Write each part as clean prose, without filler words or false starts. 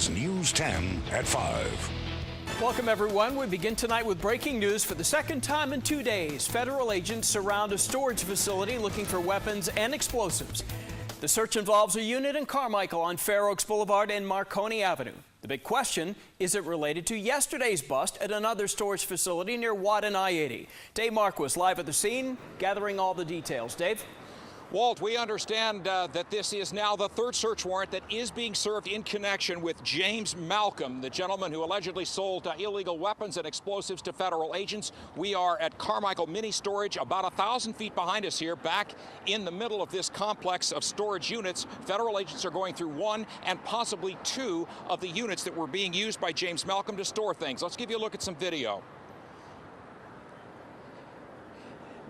is News 10 at 5. Welcome, everyone. We begin tonight with breaking news. For the second time in 2 days, federal agents surround a storage facility looking for weapons and explosives. The search involves a unit in Carmichael on Fair Oaks Boulevard and Marconi Avenue. The big question, is it related to yesterday's bust at another storage facility near Watt and I-80? Dave Marquis live at the scene, gathering all the details. Dave? Walt, we understand that this is now the third search warrant that is being served in connection with James Malcolm, the gentleman who allegedly sold illegal weapons and explosives to federal agents. We are at Carmichael Mini Storage, about 1,000 feet behind us here, back in the middle of this complex of storage units. Federal agents are going through one and possibly two of the units that were being used by James Malcolm to store things. Let's give you a look at some video.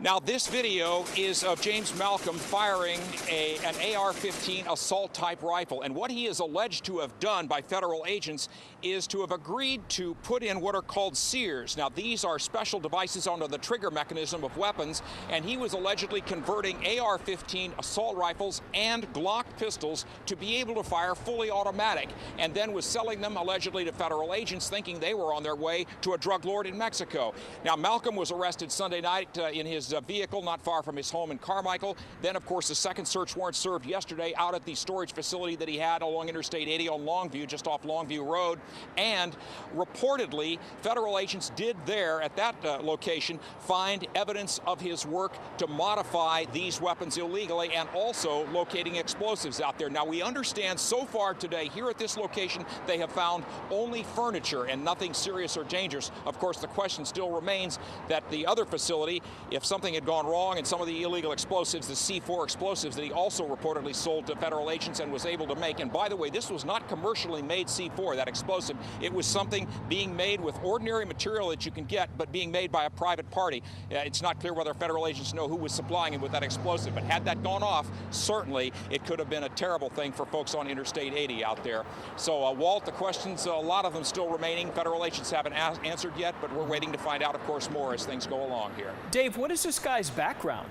Now, this video is of James Malcolm firing an AR-15 assault-type rifle. And what he is alleged to have done by federal agents is to have agreed to put in what are called sears. Now, these are special devices onto the trigger mechanism of weapons, and he was allegedly converting AR-15 assault rifles and Glock pistols to be able to fire fully automatic, and then was selling them allegedly to federal agents, thinking they were on their way to a drug lord in Mexico. Now, Malcolm was arrested Sunday night in his vehicle not far from his home in Carmichael. Then, of course, the second search warrant served yesterday out at the storage facility that he had along Interstate 80 on Longview, just off Longview Road. And reportedly, federal agents did there at that location find evidence of his work to modify these weapons illegally and also locating explosives out there. Now, we understand so far today here at this location they have found only furniture and nothing serious or dangerous. Of course, the question still remains that the other facility, if something had gone wrong and some of the illegal explosives, the C4 explosives that he also reportedly sold to federal agents and was able to make. And by the way, this was not commercially made C4, that explosive. It was something being made with ordinary material that you can get, but being made by a private party. It's not clear whether federal agents know who was supplying him with that explosive, but had that gone off, certainly it could have been a terrible thing for folks on Interstate 80 out there. So, Walt, the questions, a lot of them still remaining. Federal agents haven't answered yet, but we're waiting to find out, of course, more as things go along here. Dave, what is this guy's background?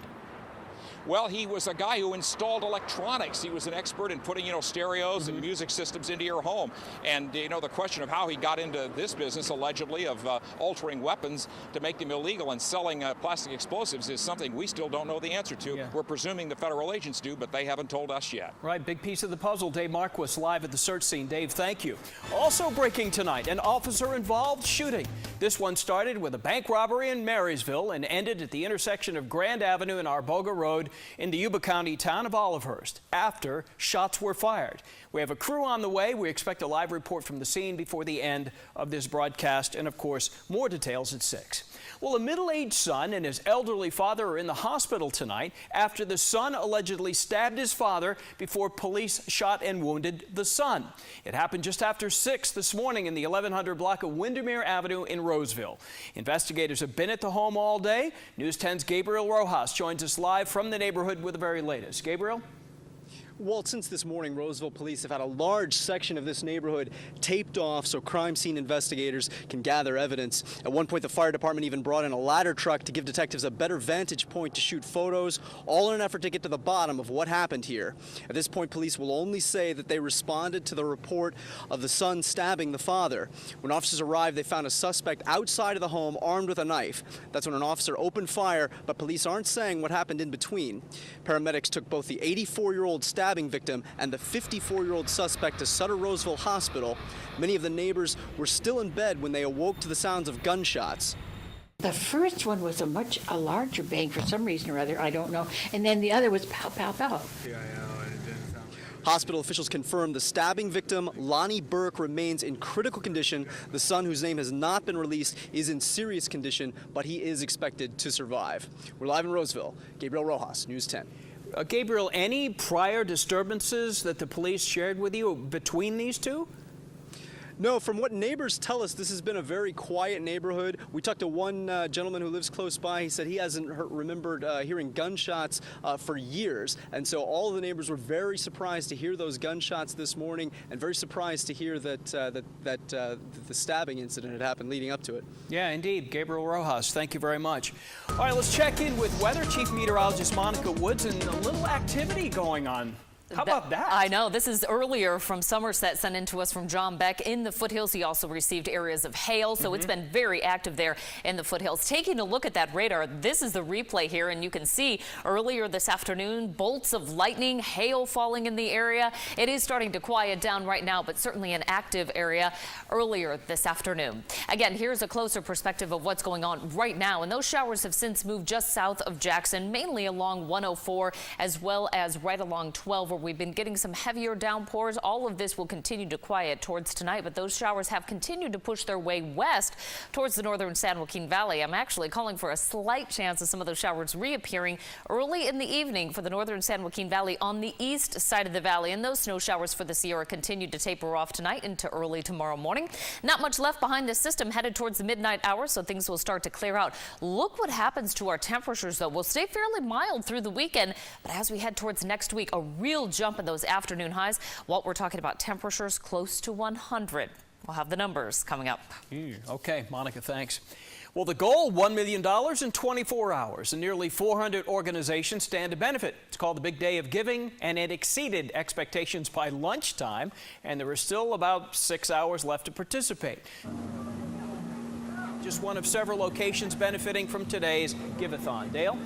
Well, he was a guy who installed electronics. He was an expert in putting, stereos and music systems into your home. And, the question of how he got into this business, allegedly, of altering weapons to make them illegal and selling plastic explosives is something we still don't know the answer to. Yeah. We're presuming the federal agents do, but they haven't told us yet. Right, big piece of the puzzle. Dave Marquis live at the search scene. Dave, thank you. Also breaking tonight, an officer-involved shooting. This one started with a bank robbery in Marysville and ended at the intersection of Grand Avenue and Arboga Road in the Yuba County town of Olivehurst after shots were fired. We have a crew on the way. We expect a live report from the scene before the end of this broadcast, and of course, more details at 6. Well, a middle-aged son and his elderly father are in the hospital tonight after the son allegedly stabbed his father before police shot and wounded the son. It happened just after 6 this morning in the 1100 block of Windermere Avenue in Roseville. Investigators have been at the home all day. News 10's Gabriel Rojas joins us live from the neighborhood with the very latest. Gabriel? Walt, since this morning, Roseville police have had a large section of this neighborhood taped off so crime scene investigators can gather evidence. At one point, the fire department even brought in a ladder truck to give detectives a better vantage point to shoot photos, all in an effort to get to the bottom of what happened here. At this point, police will only say that they responded to the report of the son stabbing the father. When officers arrived, they found a suspect outside of the home armed with a knife. That's when an officer opened fire, but police aren't saying what happened in between. Paramedics took both the 84-year-old stabbing victim and the 54-year-old suspect to Sutter Roseville Hospital. Many of the neighbors were still in bed when they awoke to the sounds of gunshots. The first one was a larger bang for some reason or other, I don't know. And then the other was pow, pow, pow. Yeah, I know, it didn't sound like... Hospital officials confirmed the stabbing victim, Lonnie Burke, remains in critical condition. The son, whose name has not been released, is in serious condition, but he is expected to survive. We're live in Roseville. Gabriel Rojas, News 10. Gabriel, any prior disturbances that the police shared with you between these two? No, from what neighbors tell us, this has been a very quiet neighborhood. We talked to one gentleman who lives close by. He said he hasn't remembered hearing gunshots for years. And so all of the neighbors were very surprised to hear those gunshots this morning and very surprised to hear that the stabbing incident had happened leading up to it. Yeah, indeed. Gabriel Rojas, thank you very much. All right, let's check in with Weather Chief Meteorologist Monica Woods, and a little activity going on How about that? I know. This is earlier from Somerset, sent in to us from John Beck. In the foothills, he also received areas of hail, so it's been very active there in the foothills. Taking a look at that radar, this is the replay here, and you can see earlier this afternoon, bolts of lightning, hail falling in the area. It is starting to quiet down right now, but certainly an active area earlier this afternoon. Again, here's a closer perspective of what's going on right now, and those showers have since moved just south of Jackson, mainly along 104, as well as right along 12, where we've been getting some heavier downpours. All of this will continue to quiet towards tonight, but those showers have continued to push their way west towards the northern San Joaquin Valley. I'm actually calling for a slight chance of some of those showers reappearing early in the evening for the northern San Joaquin Valley on the east side of the valley, and those snow showers for the Sierra continue to taper off tonight into early tomorrow morning. Not much left behind this system headed towards the midnight hour, so things will start to clear out. Look what happens to our temperatures, though. We'll stay fairly mild through the weekend, but as we head towards next week, a real jump in those afternoon highs. Walt, we're talking about temperatures close to 100. We'll have the numbers coming up. Okay, Monica, thanks. Well, the goal, $1 million in 24 hours, and nearly 400 organizations stand to benefit. It's called the Big Day of Giving, and it exceeded expectations by lunchtime, and there are still about 6 hours left to participate. Just one of several locations benefiting from today's Give-a-thon. Dale?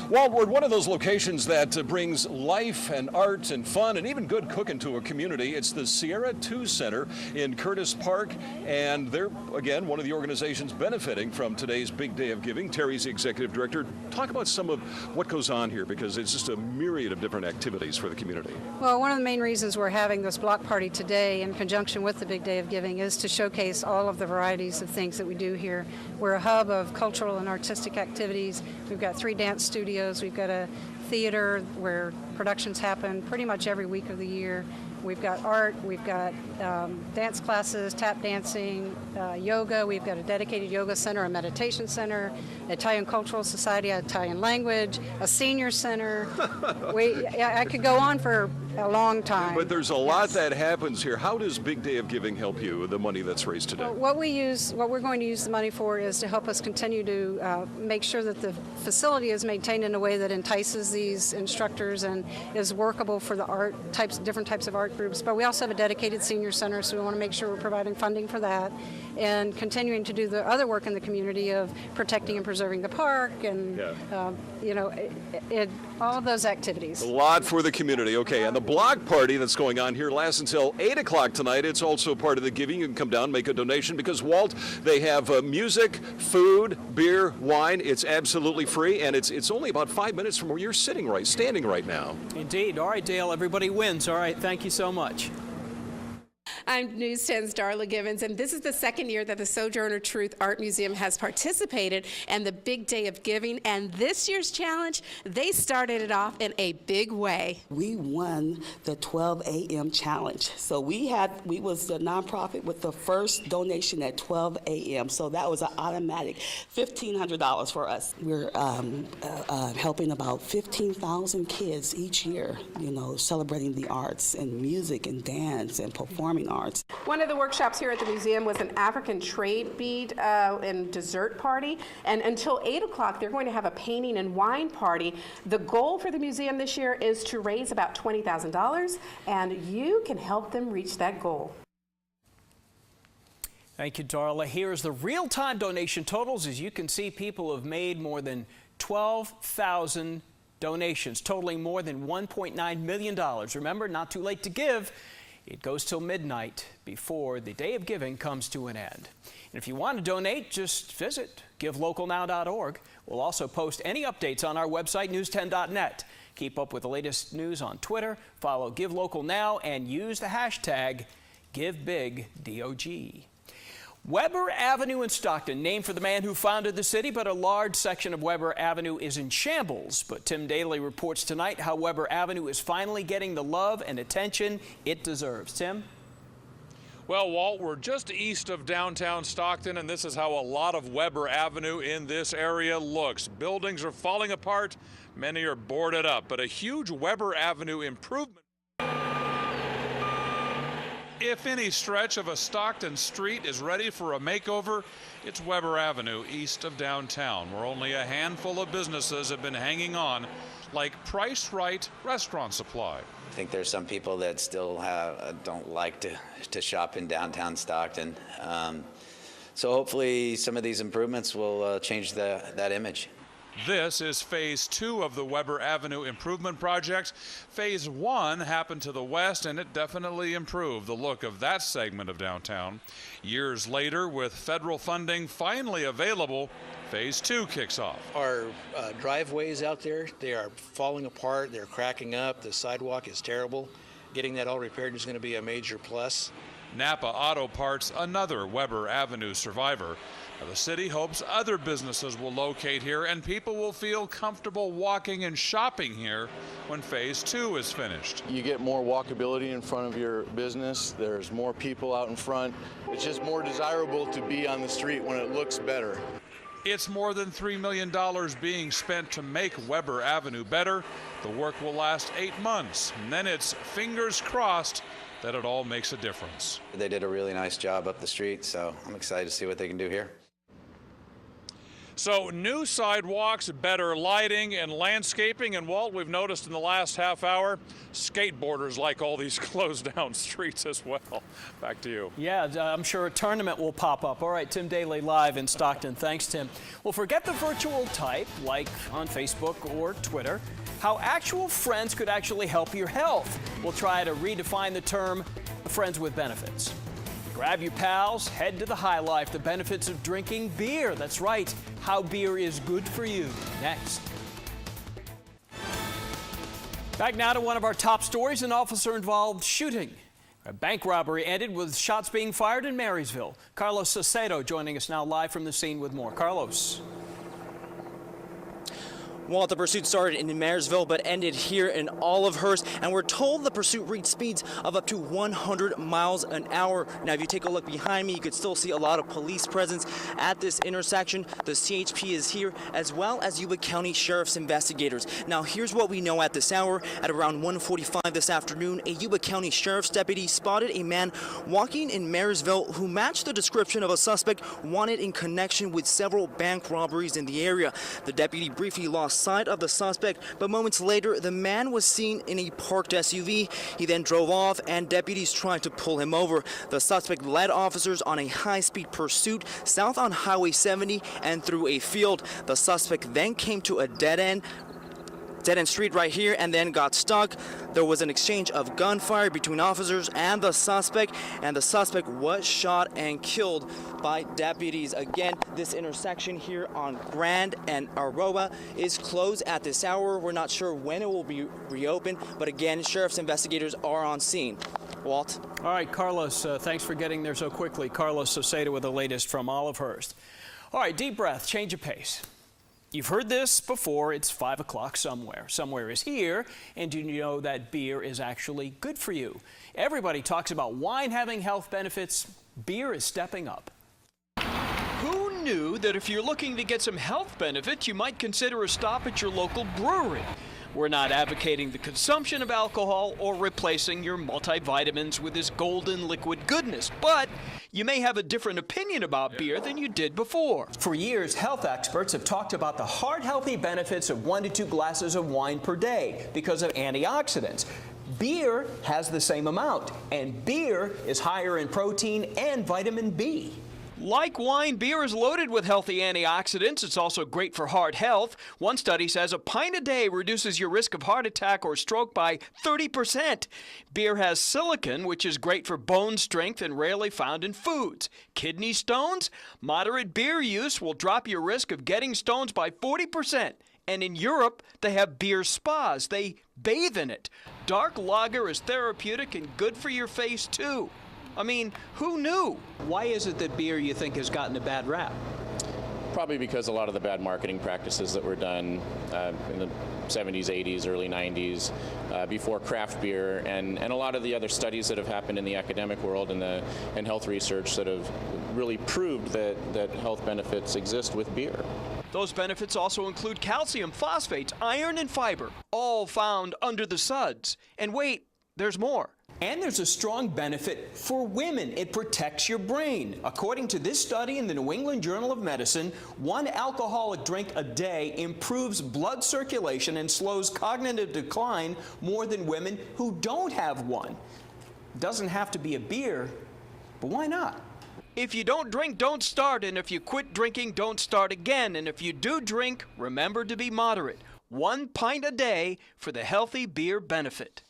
Well, we're at one of those locations that brings life and art and fun and even good cooking to a community. It's the Sierra 2 Center in Curtis Park, and they're, again, one of the organizations benefiting from today's Big Day of Giving. Terry's the executive director. Talk about some of what goes on here, because it's just a myriad of different activities for the community. Well, one of the main reasons we're having this block party today in conjunction with the Big Day of Giving is to showcase all of the varieties of things that we do here. We're a hub of cultural and artistic activities. We've got 3 dance studios. We've got a theater where productions happen pretty much every week of the year. We've got art, we've got dance classes, tap dancing, yoga. We've got a dedicated yoga center, a meditation center, Italian Cultural Society, Italian language, a senior center. I could go on for a long time. But there's a lot that happens here. How does Big Day of Giving help you, the money that's raised today? Well, what we're going to use the money for is to help us continue to make sure that the facility is maintained in a way that entices these instructors and is workable for the different types of art groups. But we also have a dedicated senior center, so we want to make sure we're providing funding for that and continuing to do the other work in the community of protecting and preserving the park and all of those activities. A lot for the community. Okay, and the block party that's going on here lasts until 8 o'clock tonight. It's also part of the giving. You can come down, make a donation, because, Walt, they have music, food, beer, wine. It's absolutely free, and it's only about 5 minutes from where you're standing right now. Indeed. All right, Dale, everybody wins. All right, thank you so much. I'm News 10's Darla Givens, and this is the second year that the Sojourner Truth Art Museum has participated in the Big Day of Giving, and this year's challenge, they started it off in a big way. We won the 12 a.m. challenge. So we was the nonprofit with the first donation at 12 a.m. So that was an automatic $1,500 for us. We're helping about 15,000 kids each year, celebrating the arts and music and dance and performing arts. One of the workshops here at the museum was an African trade bead and dessert party, and until 8 o'clock they're going to have a painting and wine party. The goal for the museum this year is to raise about $20,000, and you can help them reach that goal. Thank you, Darla. Here's the real-time donation totals. As you can see, people have made more than 12,000 donations, totaling more than $1.9 million. Remember, not too late to give. It goes till midnight before the Day of Giving comes to an end. And if you want to donate, just visit givelocalnow.org. We'll also post any updates on our website, news10.net. Keep up with the latest news on Twitter, follow Give Local Now, and use the hashtag GiveBigDOG. Weber Avenue in Stockton, named for the man who founded the city, but a large section of Weber Avenue is in shambles. But Tim Daly reports tonight how Weber Avenue is finally getting the love and attention it deserves. Tim? Well, Walt, we're just east of downtown Stockton, and this is how a lot of Weber Avenue in this area looks. Buildings are falling apart, many are boarded up, but a huge Weber Avenue improvement. If any stretch of a Stockton street is ready for a makeover, it's Weber Avenue east of downtown, where only a handful of businesses have been hanging on like Price Right Restaurant Supply. I think there's some people that still don't like to shop in downtown Stockton. So hopefully some of these improvements will change that image. This is phase 2 of the Weber Avenue Improvement Project. Phase 1 happened to the west, and it definitely improved the look of that segment of downtown. Years later, with federal funding finally available, phase 2 kicks off. Our driveways out there, they are falling apart, they're cracking up, the sidewalk is terrible. Getting that all repaired is going to be a major plus. Napa Auto Parts, another Weber Avenue survivor. The city hopes other businesses will locate here and people will feel comfortable walking and shopping here when phase 2 is finished. You get more walkability in front of your business. There's more people out in front. It's just more desirable to be on the street when it looks better. It's more than $3 million being spent to make Weber Avenue better. The work will last 8 months, and then it's fingers crossed that it all makes a difference. They did a really nice job up the street, so I'm excited to see what they can do here. So new sidewalks, better lighting and landscaping, and Walt, we've noticed in the last half hour, skateboarders like all these closed down streets as well. Back to you. Yeah, I'm sure a tournament will pop up. All right, Tim Daly live in Stockton. Thanks, Tim. Well, forget the virtual type, like on Facebook or Twitter. How actual friends could actually help your health. We'll try to redefine the term friends with benefits. Grab your pals, head to the High Life, the benefits of drinking beer. That's right, how beer is good for you. Next. Back now to one of our top stories, an officer-involved shooting. A bank robbery ended with shots being fired in Marysville. Carlos Saucedo joining us now live from the scene with more. Carlos. Well, the pursuit started in Marysville but ended here in Olivehurst, and we're told the pursuit reached speeds of up to 100 miles an hour. Now, if you take a look behind me, you could still see a lot of police presence at this intersection. The CHP is here, as well as Yuba County Sheriff's investigators. Now, here's what we know at this hour. At around 1:45 this afternoon, a Yuba County Sheriff's deputy spotted a man walking in Marysville who matched the description of a suspect wanted in connection with several bank robberies in the area. The deputy briefly lost sight of the suspect, but moments later, the man was seen in a parked SUV. He then drove off, and deputies tried to pull him over. The suspect led officers on a high-speed pursuit south on Highway 70 and through a field. The suspect then came to a dead-end street right here and then got stuck. There was an exchange of gunfire between officers and the suspect was shot and killed by deputies. Again, this intersection here on Grand and Aroa is closed at this hour. We're not sure when it will be reopened, but again, sheriff's investigators are on scene. Walt? All right, Carlos, thanks for getting there so quickly. Carlos Saucedo with the latest from Olivehurst. All right, deep breath, change of pace. You've heard this before. It's 5 o'clock somewhere. Somewhere is here. And do you know that beer is actually good for you? Everybody talks about wine having health benefits. Beer is stepping up. Who knew that if you're looking to get some health benefits, you might consider a stop at your local brewery? We're not advocating the consumption of alcohol or replacing your multivitamins with this golden liquid goodness, but you may have a different opinion about beer than you did before. For years, health experts have talked about the heart-healthy benefits of 1 to 2 glasses of wine per day because of antioxidants. Beer has the same amount, and beer is higher in protein and vitamin B. Like wine, beer is loaded with healthy antioxidants. It's also great for heart health. One study says a pint a day reduces your risk of heart attack or stroke by 30%. Beer has silicon, which is great for bone strength and rarely found in foods. Kidney stones? Moderate beer use will drop your risk of getting stones by 40%. And in Europe, they have beer spas. They bathe in it. Dark lager is therapeutic and good for your face, too. I mean, who knew? Why is it that beer, you think, has gotten a bad rap? Probably because a lot of the bad marketing practices that were done in the 70s, 80s, early 90s, before craft beer, and a lot of the other studies that have happened in the academic world and health research that have really proved that health benefits exist with beer. Those benefits also include calcium, phosphates, iron, and fiber, all found under the suds. And wait, there's more. And there's a strong benefit for women. It protects your brain. According to this study in the New England Journal of Medicine, one alcoholic drink a day improves blood circulation and slows cognitive decline more than women who don't have one. It doesn't have to be a beer, but why not? If you don't drink, don't start. And if you quit drinking, don't start again. And if you do drink, remember to be moderate. 1 pint a day for the healthy beer benefit.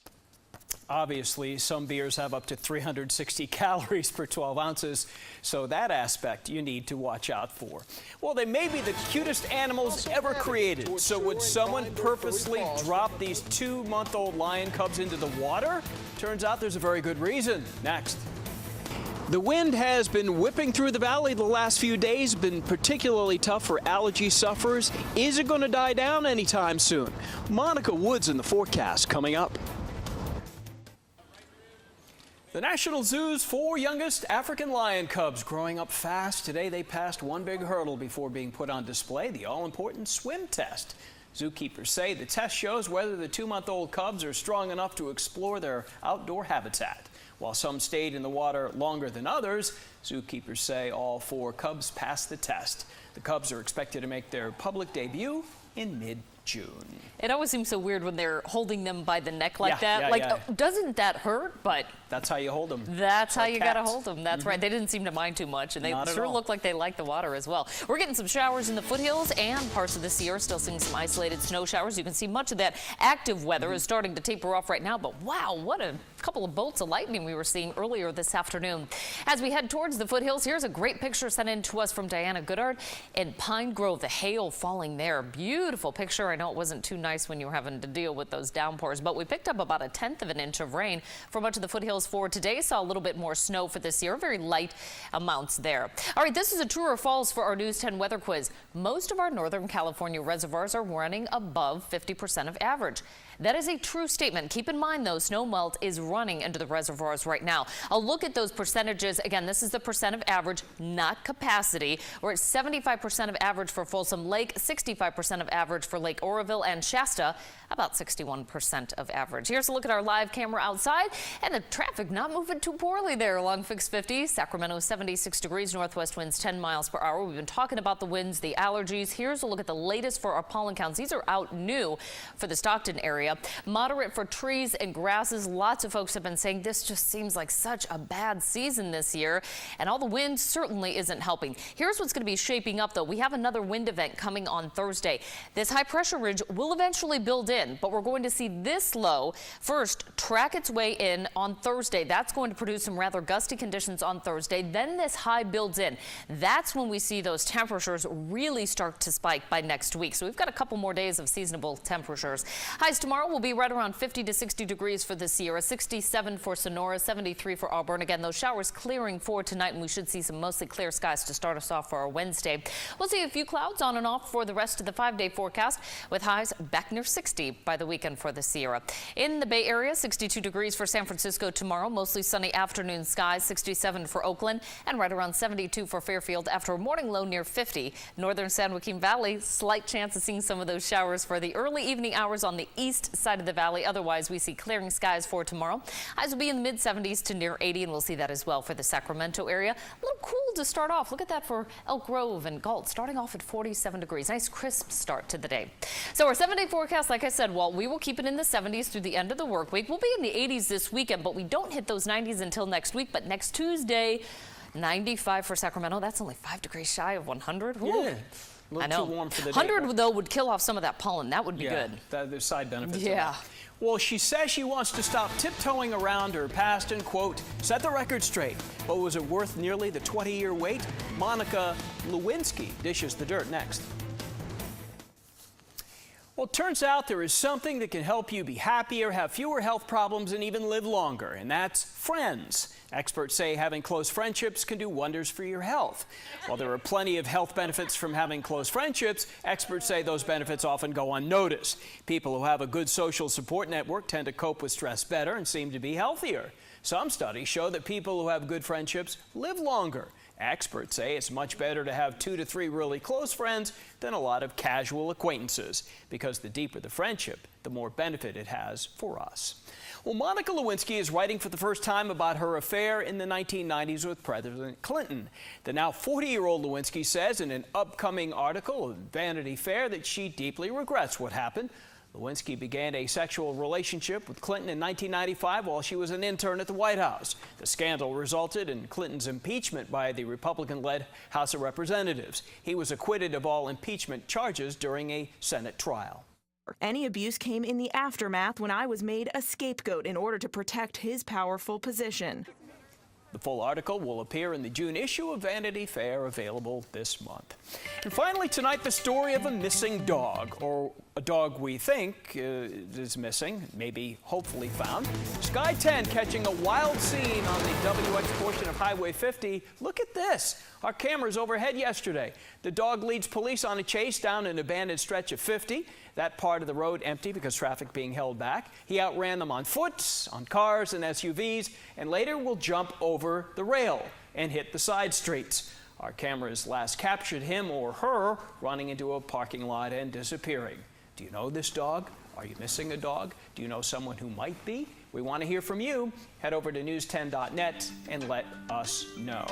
Obviously, some beers have up to 360 calories per 12 ounces, so that aspect you need to watch out for. Well, they may be the cutest animals ever created, so would someone purposely drop these 2-month-old lion cubs into the water? Turns out there's a very good reason. Next. The wind has been whipping through the valley the last few days, been particularly tough for allergy sufferers. Is it going to die down anytime soon? Monica Woods in the forecast coming up. The National Zoo's 4 youngest African lion cubs growing up fast. Today they passed one big hurdle before being put on display, the all-important swim test. Zookeepers say the test shows whether the 2-month-old cubs are strong enough to explore their outdoor habitat. While some stayed in the water longer than others, zookeepers say all 4 cubs passed the test. The cubs are expected to make their public debut in mid-June. It always seems so weird when they're holding them by the neck like that. Doesn't that hurt? But that's how you hold them. That's how you got to hold them. That's right. They didn't seem to mind too much, and they sure all. look like they like the water as well. We're getting some showers in the foothills and parts of the Sierra. Still seeing some isolated snow showers. You can see much of that active weather is starting to taper off right now. But wow, what a couple of bolts of lightning we were seeing earlier this afternoon. As we head towards the foothills, here's a great picture sent in to us from Diana Goodard in Pine Grove. The hail falling there. Beautiful picture. I know it wasn't too nice when you were having to deal with those downpours, but we picked up about 1/10 of an inch of rain for much of the foothills for today. Saw a little bit more snow for this year, very light amounts there. All right, this is a true or false for our News 10 weather quiz. Most of our Northern California reservoirs are running above 50% of average. That is a true statement. Keep in mind, though, snow melt is running into the reservoirs right now. A look at those percentages. Again, this is the percent of average, not capacity. We're at 75% of average for Folsom Lake, 65% of average for Lake Oroville and Shasta, about 61% of average. Here's a look at our live camera outside, and the traffic not moving too poorly there along Fix 50. Sacramento 76 degrees, northwest winds 10 miles per hour. We've been talking about the winds, the allergies. Here's a look at the latest for our pollen counts. These are out new for the Stockton area. Moderate for trees and grasses. Lots of folks have been saying this just seems like such a bad season this year, and all the wind certainly isn't helping. Here's what's going to be shaping up, though. We have another wind event coming on Thursday. This high pressure ridge will eventually build in, but we're going to see this low first track its way in on Thursday. That's going to produce some rather gusty conditions on Thursday. Then this high builds in. That's when we see those temperatures really start to spike by next week. So we've got a couple more days of seasonable temperatures. Highs tomorrow will be right around 50 to 60 degrees for the Sierra, 67 for Sonora, 73 for Auburn. Again, those showers clearing for tonight, and we should see some mostly clear skies to start us off for our Wednesday. We'll see a few clouds on and off for the rest of the 5-day forecast, with highs back near 60 by the weekend for the Sierra. In the Bay Area, 62 degrees for San Francisco tomorrow, mostly sunny afternoon skies, 67 for Oakland, and right around 72 for Fairfield after a morning low near 50. Northern San Joaquin Valley, slight chance of seeing some of those showers for the early evening hours on the east side of the valley. Otherwise, we see clearing skies for tomorrow. Highs will be in the mid-70s to near 80, and we'll see that as well for the Sacramento area. A little cool to start off. Look at that for Elk Grove and Galt, starting off at 47 degrees. Nice crisp start to the day. So our 7-day forecast, like I said, Walt, we will keep it in the 70s through the end of the work week. We'll be in the 80s this weekend, but we don't hit those 90s until next week. But next Tuesday, 95 for Sacramento. That's only 5 degrees shy of 100. Woo. Yeah. A little too warm for the day. 100, though, would kill off some of that pollen. That would be good. There's side benefits. Yeah. Well, she says she wants to stop tiptoeing around her past and, quote, set the record straight. But was it worth nearly the 20-year wait? Monica Lewinsky dishes the dirt next. Well, it turns out there is something that can help you be happier, have fewer health problems, and even live longer, and that's friends. Experts say having close friendships can do wonders for your health. While there are plenty of health benefits from having close friendships, experts say those benefits often go unnoticed. People who have a good social support network tend to cope with stress better and seem to be healthier. Some studies show that people who have good friendships live longer. Experts say it's much better to have 2 to 3 really close friends than a lot of casual acquaintances, because the deeper the friendship, the more benefit it has for us. Well, Monica Lewinsky is writing for the first time about her affair in the 1990s with President Clinton. The now 40-year-old Lewinsky says in an upcoming article in Vanity Fair that she deeply regrets what happened. Lewinsky began a sexual relationship with Clinton in 1995 while she was an intern at the White House. The scandal resulted in Clinton's impeachment by the Republican-led House of Representatives. He was acquitted of all impeachment charges during a Senate trial. Any abuse came in the aftermath when I was made a scapegoat in order to protect his powerful position. The full article will appear in the June issue of Vanity Fair, available this month. And finally tonight, the story of a missing dog, or a dog we think is missing, maybe hopefully found. Sky 10 catching a wild scene on the WX portion of Highway 50. Look at this. Our cameras overhead yesterday. The dog leads police on a chase down an abandoned stretch of 50. That part of the road empty because traffic being held back. He outran them on foot, on cars and SUVs, and later will jump over the rail and hit the side streets. Our cameras last captured him or her running into a parking lot and disappearing. Do you know this dog? Are you missing a dog? Do you know someone who might be? We want to hear from you. Head over to news10.net and let us know.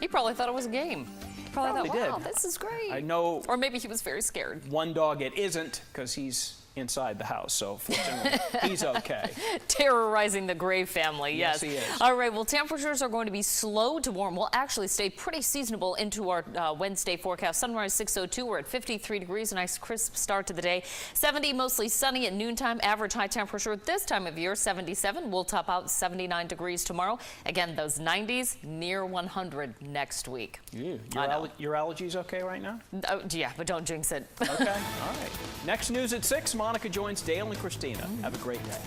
He probably thought it was a game. Probably thought, wow, did. this is great. I know. Or maybe he was very scared. One dog it isn't, because he's inside the house, so fortunately he's okay. Terrorizing the Gray family, yes. He is. All right, well, temperatures are going to be slow to warm. We'll actually stay pretty seasonable into our Wednesday forecast. Sunrise 6:02, we're at 53 degrees, a nice crisp start to the day. 70, mostly sunny at noontime. Average high temperature at this time of year, 77. We'll top out 79 degrees tomorrow. Again, those 90s near 100 next week. Your allergies okay right now? Yeah, but don't jinx it. Okay, all right. Next news at 6, Monica joins Dale and Christina. Have a great day.